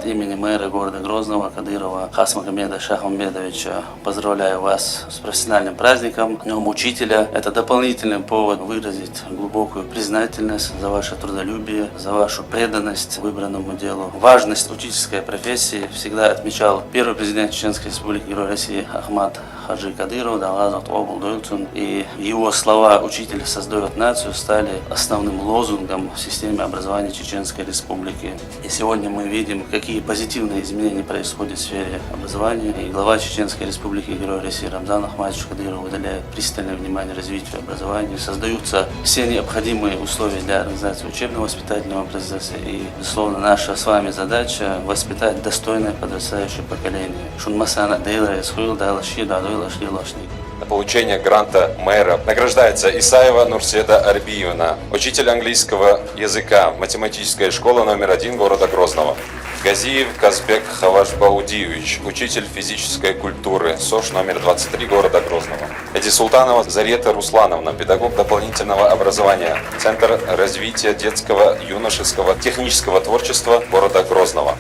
От имени мэра города Грозного Кадырова Хасмагомеда Шахмамедовича поздравляю вас с профессиональным праздником, Днем Учителя. Это дополнительный повод выразить глубокую признательность за ваше трудолюбие, за вашу преданность выбранному делу. Важность учительской профессии всегда отмечал первый президент Чеченской Республики Герой России Ахмад Хаджи Кадыров, и его слова «Учитель создает нацию» стали основным лозунгом в системе образования Чеченской Республики. И сегодня мы видим, какие позитивные изменения происходят в сфере образования. И глава Чеченской Республики Герой России Рамзан Ахмадович Кадыров уделяет пристальное внимание развитию образования. Создаются все необходимые условия для организации учебно-воспитательного процесса. И, безусловно, наша с вами задача воспитать достойное подрастающее поколение. На получение гранта мэра награждается Исаева Нурседа Арбиевна, учитель английского языка, математическая школа номер 1 города Грозного. Газиев Казбек Хавашбаудиевич, учитель физической культуры, СОШ номер 23 города Грозного. Эди Султанова Зарета Руслановна, педагог дополнительного образования, Центр развития детского, юношеского, технического творчества города Грозного.